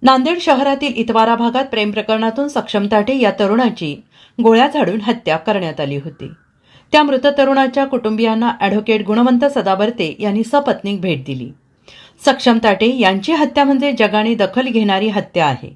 नांदेड शहरातील इतवारा भागात प्रेम प्रकरणातून सक्षम ताटे या तरुणाची गोळ्या झाडून हत्या करण्यात आली होती. त्या मृत तरुणाच्या कुटुंबियांना ॲडव्होकेट गुणवंत सदावर्ते यांनी सपत्नीक भेट दिली. सक्षम ताटे यांची हत्या म्हणजे जगाने दखल घेणारी हत्या आहे.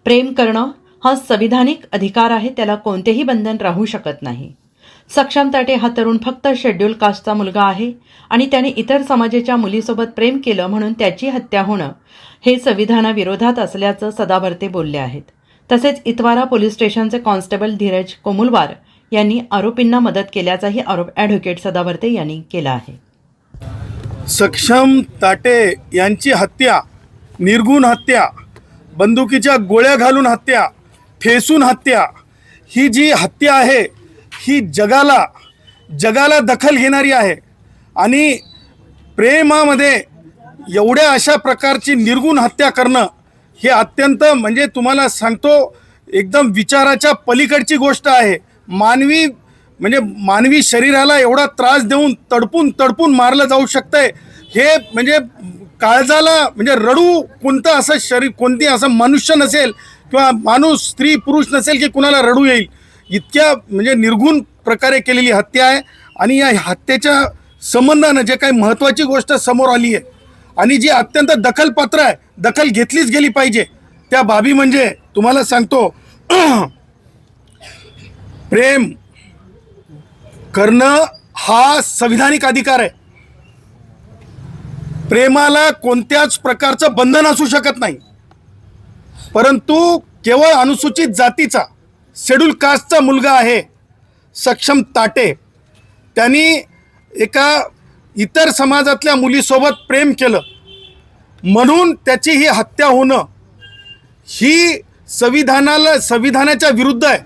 प्रेम करणं हा संविधानिक अधिकार आहे, त्याला कोणतेही बंधन राहू शकत नाही. सक्षम ताटे हा तरुण फक्त शेड्यूल कास्टचा मुलगा आहे आणि त्याने इतर समाजाच्या मुलीसोबत प्रेम केलं म्हणून त्याची हत्या होणं हे संविधानाविरोधात असल्याचं सदावर्ते बोलले आहेत. तसेच इतवारा पोलीस स्टेशनचे कॉन्स्टेबल धीरज कोमुलवार यांनी आरोपींना मदत केल्याचाही आरोप ॲडव्होकेट सदावर्ते यांनी केला आहे. सक्षम ताटे यांची हत्या, निर्गुण हत्या, बंदुकीच्या गोळ्या घालून हत्या, ठेसून हत्या, ही जी हत्या आहे ही जगाला दखल घेणारी आहे. आणि प्रेमामध्ये एवढ्या अशा प्रकारची निर्गुण हत्या करणं हे अत्यंत म्हणजे तुम्हाला सांगतो एकदम विचाराच्या पलीकडची गोष्ट आहे. मानवी शरीराला एवढा त्रास देऊन तडपून मारलं जाऊ शकतंय हे म्हणजे काळजाला म्हणजे रडू कोणतं असं शरीर, कोणती असं मनुष्य नसेल किंवा माणूस, स्त्री पुरुष नसेल की कुणाला रडू येईल. इतक्या म्हणजे निर्गुण प्रकारे केलेली हत्या आहे. आणि या हत्येच्या संबंधानं जे काही महत्त्वाची गोष्ट समोर आली आहे आणि जी अत्यंत दखलपात्र आहे, दखल घेतलीच गेली पाहिजे, त्या बाबी म्हणजे तुम्हाला सांगतो प्रेम करणं हा संविधानिक अधिकार आहे. प्रेमाला कोणत्याच प्रकारचं बंधन असू शकत नाही. परंतु केवळ अनुसूचित जातीचा शेड्यूल कास्टचा मुलगा आहे सक्षम ताटे, त्यांनी एका इतर समाजातल्या मुलीसोबत प्रेम केलं म्हणून त्याची ही हत्या होणं ही संविधानाच्या विरुद्ध आहे.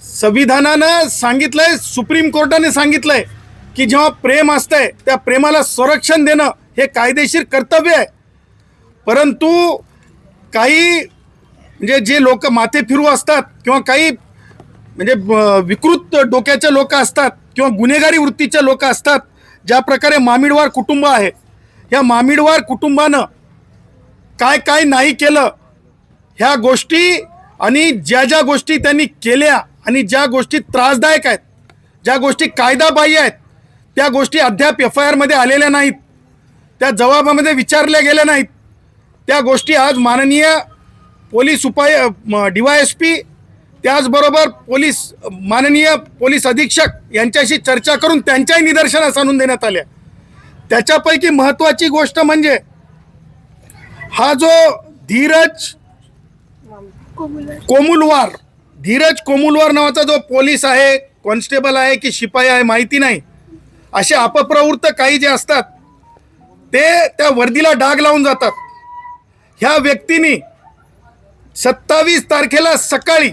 संविधानानं सांगितलंय, सुप्रीम कोर्टाने सांगितलंय की जेव्हा प्रेम असतंय त्या प्रेमाला संरक्षण देणं हे कायदेशीर कर्तव्य आहे. परंतु काही म्हणजे जे लोक माथे फिरू असतात किंवा काही म्हणजे विकृत डोक्याचे लोक असतात किंवा गुन्हेगारी वृत्तीचे लोक असतात, ज्या प्रकारे मामिडवार कुटुंब आहे, ह्या मामिडवार कुटुंबानं काय नाही केलं ह्या गोष्टी आणि ज्या गोष्टी त्यांनी केल्या आणि ज्या गोष्टी त्रासदायक आहेत, ज्या गोष्टी कायदाबाह्य आहेत, त्या गोष्टी अद्याप FIR मध्ये आलेल्या नाहीत, त्या जबाबामध्ये विचारल्या गेल्या नाहीत. त्या गोष्टी आज माननीय पोलीस DYSP त्याचबरोबर माननीय पोलीस अधीक्षक यांच्याशी चर्चा करून त्यांच्याही निदर्शनास आणून देण्यात आल्या. त्याच्यापैकी महत्त्वाची गोष्ट म्हणजे हा जो धीरज कोमुलवार नावाचा जो पोलीस आहे, कॉन्स्टेबल आहे की शिपाई आहे माहिती नाही, असे अपप्रवृत्त काही जे असतात ते त्या वर्दीला डाग लावून जातात. ह्या व्यक्तीने 27 तारखेला सकाळी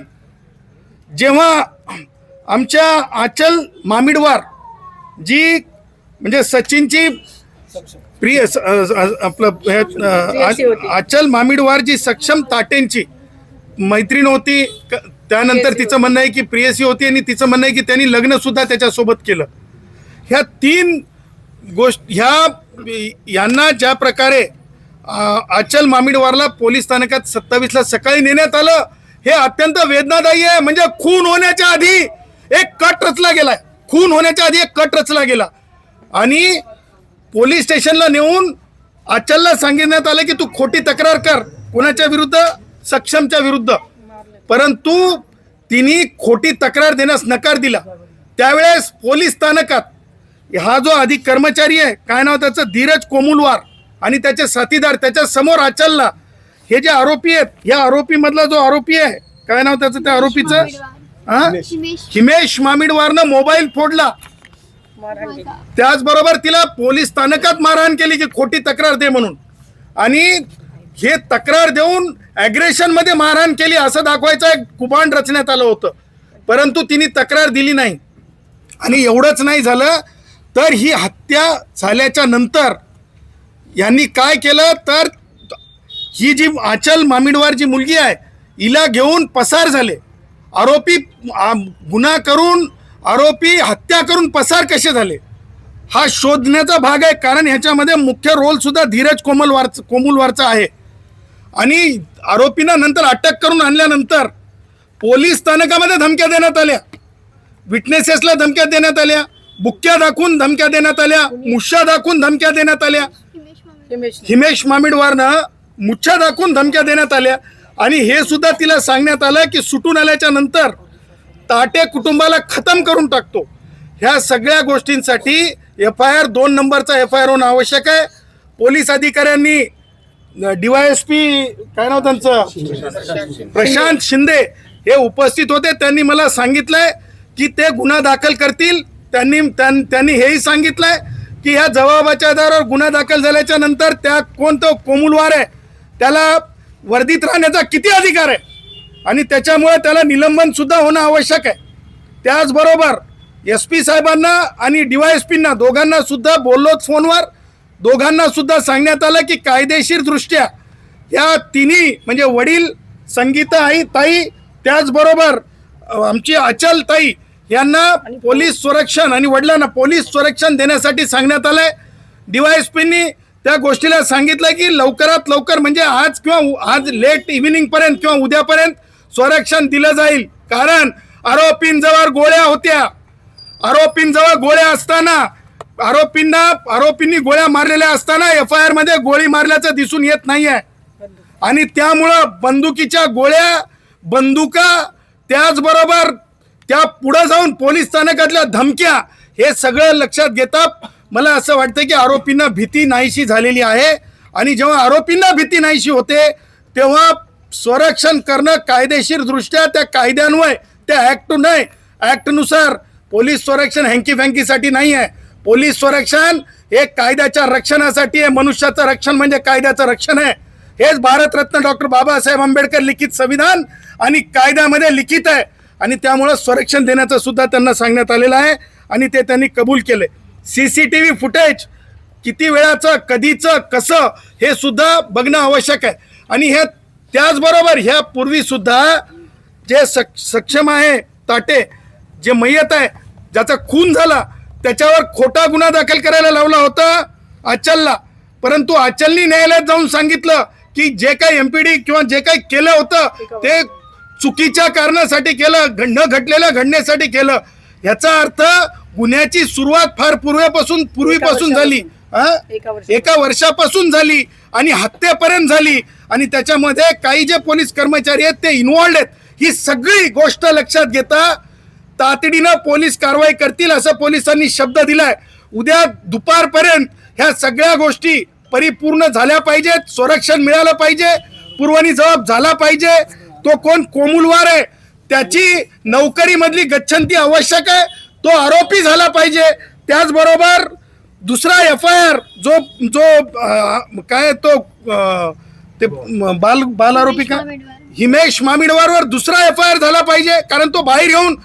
जेव्हा आमच्या आचल मामिडवार जी म्हणजे सचिनची प्रिय आचल मामिडवार जी सक्षम ताटेंची मैत्रीण होती, त्यानंतर तिचं म्हणणं आहे की प्रियसी होती आणि तिचं म्हणणं आहे की त्यांनी लग्न सुद्धा त्याच्यासोबत केलं. ह्या 3 गोष्टी यांना ज्या प्रकारे आचल मामिडवारला पोलीस स्थानकात 27ला सकाळी नेण्यात आलं हे अत्यंत वेदनादायी आहे. म्हणजे खून होण्याच्या आधी एक कट रचला गेला आणि पोलीस स्टेशनला नेऊन आचलला सांगितण्यात आलं की तू खोटी तक्रार कर. कोणाच्या विरुद्ध? सक्षमच्या विरुद्ध. परंतु तिने खोटी तक्रार देण्यास नकार दिला. त्यावेळेस पोलीस स्थानकात हा जो अधिक कर्मचारी आहे, काय नाव त्याचं, धीरज कोमुलवार आणि त्याचे साथीदार, त्याच्या समोर आचलला हे जे आरोपी आहेत, या आरोपी मधला जो आरोपी आहे, काय नाव त्याचं, त्या आरोपीचं हिमेश मामिडवारनं मोबाईल फोडला. त्याचबरोबर तिला पोलीस स्थानकात मारहाण केली की खोटी तक्रार दे म्हणून, आणि हे तक्रार देऊन ॲग्रेशन मध्ये मारहाण केली असं दाखवायचं एक कुभांड रचण्यात आलं होतं. परंतु तिने तक्रार दिली नाही. आणि एवढंच नाही झालं तर ही हत्या झाल्याच्या नंतर यांनी काय केलं तर ही जी आचल मामिडवार जी मुलगी आहे हिला घेऊन पसार झाले. गुन्हा करून आरोपी हत्या करून पसार कसे झाले हा शोधण्याचा भाग आहे. कारण ह्याच्यामध्ये मुख्य रोल सुद्धा धीरज कोमुलवारचा आहे. आणि आरोपींना नंतर अटक करून आणल्यानंतर पोलीस स्थानकामध्ये धमक्या देण्यात आल्या, विटनेसेसला धमक्या देण्यात आल्या, बुक्क्या दाखवून धमक्या देण्यात आल्या, मुश्या दाखवून धमक्या देण्यात आल्या, हिमेश मामिडवारनं मुच्छा दाखवून धमक्या देण्यात आल्या. आणि हे सुद्धा तिला सांगण्यात आलं की सुटून आल्याच्या नंतर ताटे कुटुंबाला खतम करून टाकतो. ह्या सगळ्या गोष्टींसाठी FIR 2 नंबरचा FIR होणं आवश्यक आहे. पोलीस अधिकाऱ्यांनी DYSP काय नाव त्यांचं, प्रशांत शिंदे हे उपस्थित होते. त्यांनी मला सांगितलंय की ते गुन्हा दाखल करतील. त्यांनी हेही सांगितलंय की ह्या जबाबाच्या आधारावर गुन्हा दाखल झाल्याच्या नंतर त्या कोण तो कोमुलवार आहे त्याला वर्दीत राहण्याचा किती अधिकार आहे आणि त्याच्यामुळे त्याला निलंबन सुद्धा होणं आवश्यक आहे. त्याचबरोबर SP साहेबांना आणि DYSPंना दोघांना सुद्धा बोललोच फोनवर. दोघांना सुद्धा सांगण्यात आलं की कायदेशीर दृष्ट्या या तिन्ही म्हणजे वडील संगीता आई ताई त्याचबरोबर आमची अचल ताई यांना पोलीस संरक्षण आणि वडिलांना पोलीस संरक्षण देण्यासाठी सांगण्यात आलंय. DYSPंनी त्या गोष्टीला सांगितलं की लवकरात लवकर म्हणजे आज किंवा आज लेट इव्हिनिंग पर्यंत किंवा उद्यापर्यंत संरक्षण दिलं जाईल. कारण आरोपींजवळ गोळ्या होत्या. आरोपींजवळ गोळ्या असताना आरोपींनी गोळ्या मारलेल्या असताना FIR मध्ये गोळी मारल्याचं दिसून येत नाहीये. आणि त्यामुळं बंदुकीच्या गोळ्या, बंदुका, त्याचबरोबर त्या पुढे जाऊन पोलीस स्थानकातल्या धमक्या हे सगळं लक्षात घेता मला असं वाटतं की आरोपींना भीती नाहीशी झालेली आहे. आणि जेव्हा आरोपींना भीती नाहीशी होते तेव्हा संरक्षण करणं कायदेशीर दृष्ट्या त्या कायद्यान्वये त्या ॲक्टनुसार पोलीस संरक्षण हँकी फँकीसाठी नाही आहे. पोलीस संरक्षण हे कायद्याच्या रक्षणासाठी आहे. मनुष्याचं रक्षण म्हणजे कायद्याचं रक्षण आहे. हेच भारतरत्न डॉक्टर बाबासाहेब आंबेडकर लिखित संविधान आणि कायद्यामध्ये लिखित आहे. आणि त्यामुळं संरक्षण देण्याचं सुद्धा त्यांना सांगण्यात आलेलं आहे आणि ते त्यांनी कबूल केले. CCTV फुटेज किती वेळाचं, कधीचं, कसं हे सुद्धा बघणं आवश्यक आहे. आणि हे त्याचबरोबर ह्या पूर्वी सुद्धा जे सक्षम आहे ताटे, जे मयत आहे ज्याचा खून झाला त्याच्यावर खोटा गुन्हा दाखल करायला लावला होता अचलला. परंतु अचलनी न्यायालयात जाऊन सांगितलं की जे काही MPD किंवा जे काही केलं होतं ते चुकीच्या कारणासाठी केलं, न घडलेल्या घडण्यासाठी केलं. याचा अर्थ गुन्ह्याची सुरुवात फार पूर्वीपासून झाली, 1 वर्षापासून झाली आणि हत्येपर्यंत झाली. आणि त्याच्यामध्ये काही जे पोलीस कर्मचारी आहेत ते इन्व्हॉल्ड आहेत. ही सगळी गोष्ट लक्षात घेता तातडीनं पोलीस कारवाई करतील असं पोलिसांनी शब्द दिलाय. उद्या दुपारपर्यंत ह्या सगळ्या गोष्टी परिपूर्ण झाल्या पाहिजेत. संरक्षण मिळालं पाहिजे, पूर्वनी जबाब झाला पाहिजे. तो कोण कोमुलवार आहे त्याची नोकरीमधली गच्छंती आवश्यक आहे. तो आरोपी झाला पाहिजे. त्याचबरोबर दुसरा FIR जो काय तो ते बाल आरोपी का हिमेश मामिडवारवर दुसरा FIR झाला पाहिजे. कारण तो बाहेर येऊन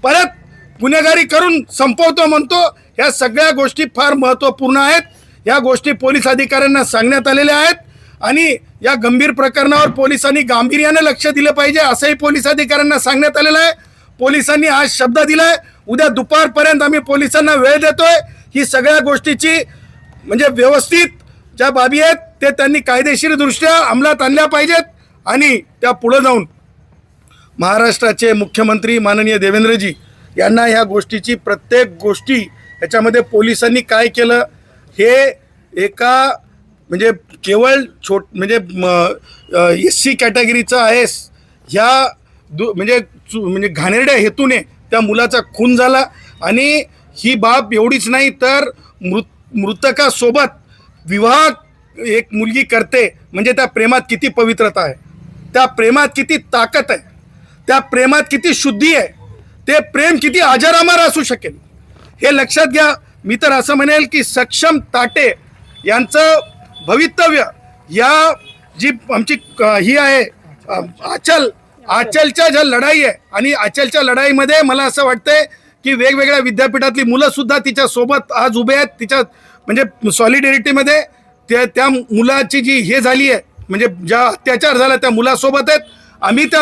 परत गुन्हेगारी करून संपवतो म्हणतो. ह्या सगळ्या गोष्टी फार महत्त्वपूर्ण आहेत. या गोष्टी पोलीस अधिकाऱ्यांना सांगण्यात आलेल्या आहेत आणि या गंभीर प्रकरणावर पोलिसांनी गांभीर्याने लक्ष दिलं पाहिजे असंही पोलीस अधिकाऱ्यांना सांगण्यात आलेलं आहे. पोलिसांनी आज शब्द दिलाय उद्या दुपारपर्यंत आम्ही पोलिसांना वेळ देतोय. ही सगळ्या गोष्टीची म्हणजे व्यवस्थित ज्या बाबी आहेत ते त्यांनी कायदेशीर दृष्ट्या अंमलात आणल्या पाहिजेत. आणि त्या पुढे जाऊन महाराष्ट्राचे मुख्यमंत्री माननीय देवेंद्रजी यांना ह्या गोष्टीची प्रत्येक गोष्टी याच्यामध्ये पोलिसांनी काय केलं हे एका म्हणजे केवळ म्हणजे SC कॅटेगरीचा आहेस ह्या म्हणजे घाणेरड्या हेतूने त्या मुलाचा खून झाला. आणि ही बाब एवढीच नाही तर मृतकासोबत विवाह एक मुलगी करते म्हणजे त्या प्रेमात किती पवित्रता आहे, त्या प्रेमात किती ताकद आहे, त्या प्रेमात किती शुद्धी आहे, ते प्रेम किती अजरामर असू शकेल हे लक्षात घ्या. मी तर असं म्हणेल की सक्षम ताटे यांचं भवितव्य या जी आमची ही आहे आचलच्या ज्या लढाई आहे आणि आचलच्या लढाईमध्ये मला असं वाटतंय की वेगवेगळ्या विद्यापीठातली मुलं सुद्धा तिच्या सोबत आज उभे आहेत. तिच्या म्हणजे सॉलिडेरिटीमध्ये त्या मुलाची जी हे झाली आहे म्हणजे ज्या अत्याचार झाला त्या मुलासोबत आहेत. आम्ही त्या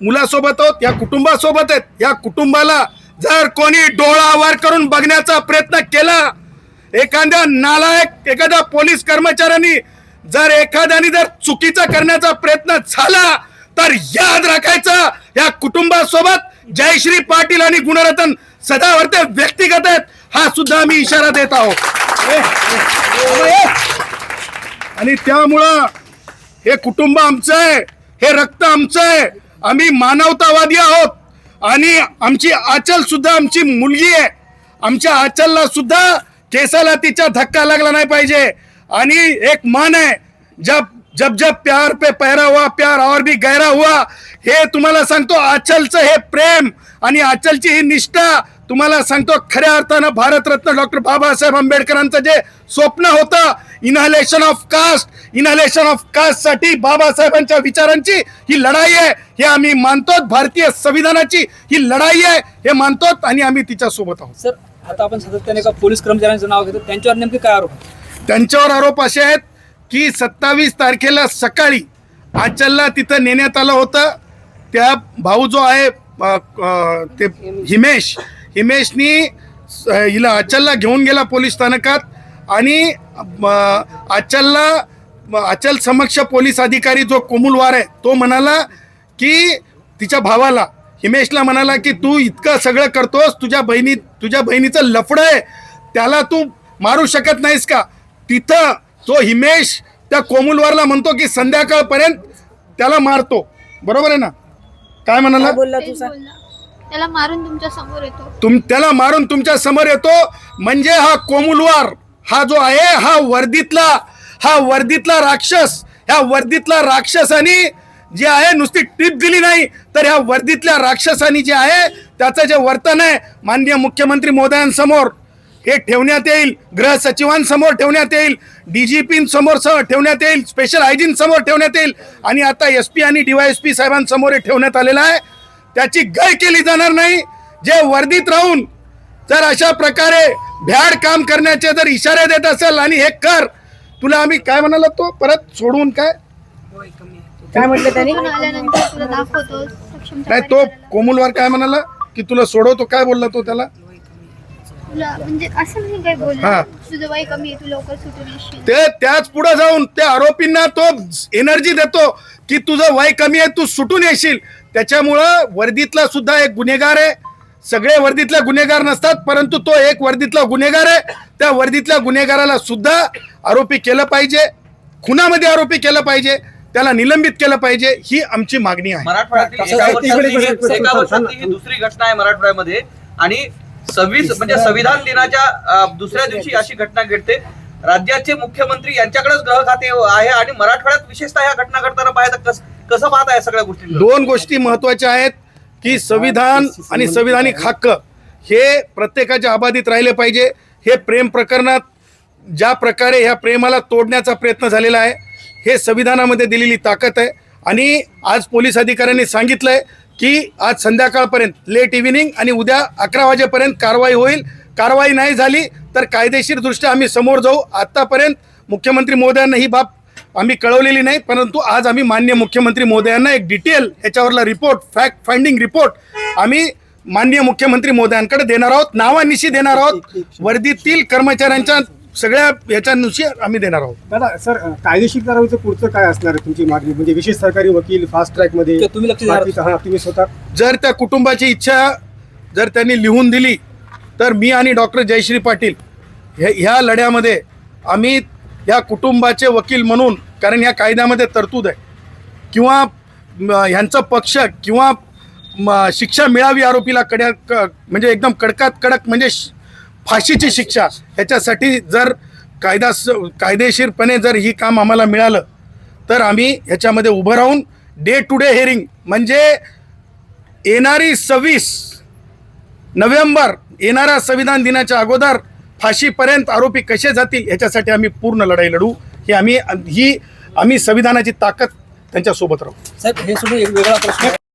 मुलासोबत आहोत, या कुटुंबासोबत आहेत. या कुटुंबाला जर कोणी डोळा वर करून बघण्याचा प्रयत्न केला, एखाद्या नालायक एखाद्या पोलीस कर्मचाऱ्यांनी जर एखाद्याने जर चुकीचा करण्याचा प्रयत्न झाला तर याद राखायचं, या कुटुंबासोबत जयश्री पाटील आणि गुणरत्न सदावर्ते व्यक्तिगत आहेत, हा सुद्धा मी इशारा देत आहोत. आणि त्यामुळं हे कुटुंब आमचं आहे, हे रक्त आमचं आहे, आम्ही मानवतावादी आहोत. आणि आमची आचल सुद्धा आमची मुलगी आहे, आमच्या आचलला सुद्धा केसाला तिच्या धक्का लागला नाही पाहिजे. आणि एक मान आहे, जब जब जब प्यार पे पहरा हुआ प्यार और भी गहरा हुआ. हे तुम्हाला सांगतो आचलचं हे प्रेम आणि आचलची ही निष्ठा, तुम्हाला सांगतो खऱ्या अर्थानं भारतरत्न डॉक्टर बाबासाहेब आंबेडकरांचं जे स्वप्न होतं इनहलेशन ऑफ कास्ट साठी बाबासाहेबांच्या विचारांची ही लढाई आहे, हे आम्ही मानतो. भारतीय संविधानाची ही लढाई आहे हे मानतो आणि आम्ही तिच्या सोबत आहोत. सर, आता आपण सातत्याने एका पोलीस कर्मचाऱ्यांचं नाव घेतो, त्यांच्यावर नेमके काय आरोप? त्यांच्यावर आरोप असे आहेत की 27 तारखेला सकाळी आचलला तिथं नेण्यात आलं होतं. त्या भाऊ जो आहे ते हिमेशनी हिला आचलला घेऊन गेला पोलीस स्थानकात आणि आचल समक्ष पोलीस अधिकारी जो कोमुलवार आहे तो म्हणाला की तिच्या भावाला हिमेशला म्हणाला की तू इतकं सगळं करतोस, तुझ्या बहिणीचं लफडं आहे, त्याला तू मारू शकत नाहीस का? तिथं तो हिमेश त्या कोमुलवारला म्हणतो की संध्याकाळपर्यंत त्याला मारतो. बरोबर आहे ना? काय म्हणाला? त्याला मारून तुमच्या समोर येतो. त्याला मारून तुमच्या समोर येतो. म्हणजे हा कोमुलवार हा जो आहे हा वर्दीतला राक्षस, ह्या वर्दीतला राक्षसानी जे आहे नुसती टिप दिली नाही तर ह्या वर्दीतल्या राक्षसानी जे आहे त्याचं जे वर्तन आहे माननीय मुख्यमंत्री महोदयांसमोर हे ठेवण्यात येईल, गृह सचिवांसमोर ठेवण्यात येईल, DGP समोर ठेवण्यात येईल, स्पेशल हायजीन समोर ठेवण्यात येईल आणि आता SP आणि DYSP साहेबांसमोर ठेवण्यात आलेला आहे. त्याची गय केली जाणार नाही. जे वर्दीत राहून जर अशा प्रकारे भ्याड काम करण्याचे जर इशारे देत असेल आणि हे कर, तुला आम्ही काय म्हणाला तो परत सोडवून काय म्हटलं त्यांनी आल्यानंतर तुला दाखवतो सक्षम नाही, तो कोमुलवार काय म्हणाला की तुला सोडवतो, काय बोलला तो त्याला? तुला म्हणजे असं नाही काय बोलला, तुझं वय कमी आहे, तू लवकर सुटून येशील. ते त्याच पुढे जाऊन त्या आरोपींना तो एनर्जी देतो की तुझं वय कमी आहे, तू सुटून येशील. त्याच्यामुळं वर्दीतला सुद्धा एक गुन्हेगार आहे. सगळे वर्दीतले गुन्हेगार नसतात, परंतु तो एक वर्दीतला गुन्हेगार आहे. त्या वर्दीतल्या गुन्हेगाराला सुद्धा आरोपी केलं पाहिजे, खुनामध्ये आरोपी केलं पाहिजे, त्याला निलंबित केलं पाहिजे, ही आमची मागणी आहे. मराठवाड्यातील एका वर्षातली ही दुसरी घटना आहे मराठवाड्यामध्ये आणि 26 म्हणजे संविधान दिनाच्या दुसऱ्या दिवशी अशी घटना घडते. राज्याचे मुख्यमंत्री यांच्याकडेच ग्रह खाते आहे आणि मराठवाड्यात विशेषतः या घटना घडताना पाहायचं कसं पाहत आहे सगळ्या गोष्टी? दोन गोष्टी महत्वाच्या आहेत की संविधान आणि संविधानिक हक्क हे प्रत्येकाच्या अबाधित राहिले पाहिजे. हे प्रेम प्रकरणात ज्या प्रकारे ह्या प्रेमाला तोडण्याचा प्रयत्न झालेला आहे हे संविधानामध्ये दिलेली ताकद आहे. आणि आज पोलीस अधिकाऱ्यांनी सांगितलंय की आज संध्याकाळपर्यंत लेट इव्हिनिंग आणि उद्या 11 वाजेपर्यंत कारवाई होईल. कारवाई नाही झाली तर कायदेशीर दृष्ट्या आम्ही समोर जाऊ. आतापर्यंत मुख्यमंत्री महोदयांना ही बाब आम्ही कळवलेली नाही, परंतु आज आम्ही माननीय मुख्यमंत्री महोदयांना एक डिटेल ह्याच्यावरला रिपोर्ट, फॅक्ट फाइंडिंग रिपोर्ट आम्ही माननीय मुख्यमंत्री महोदयांकडे देणार आहोत, नावानिशी देणार आहोत, वर्दीतील कर्मचाऱ्यांच्या सगळ्या याच्यानुसार आम्ही देणार आहोत. दादा, सर, कायदेशीर कारवाईचं पुढचं काय असणार आहे तुमची मागणी? म्हणजे विशेष सरकारी वकील, फास्ट ट्रॅक मध्ये तुम्ही लक्ष द्या. तुम्ही स्वतः जर त्या कुटुंबाची इच्छा जर त्यांनी लिहून दिली तर मी आणि डॉक्टर जयश्री पाटील ह्या लढ्यामध्ये आम्ही ह्या कुटुंबाचे वकील म्हणून, कारण ह्या कायद्यामध्ये तरतूद आहे, किंवा ह्यांचा पक्ष किंवा शिक्षा मिळावी आरोपीला म्हणजे एकदम कडकात कडक म्हणजे फाशीची शिक्षा, ह्याच्यासाठी जर कायदेशीरपणे जर ही काम आम्हाला मिळालं तर आम्ही ह्याच्यामध्ये उभं राहून डे टू डे हिअरिंग म्हणजे येणारी 26 नोव्हेंबर येणाऱ्या संविधान दिनाच्या अगोदर फाशीपर्यंत आरोपी कसे जातील ह्याच्यासाठी आम्ही पूर्ण लढाई लढू. आम्ही संविधानाची ताकद त्यांच्यासोबत राहू. साहेब, हे सुद्धा एक वेगळा प्रश्न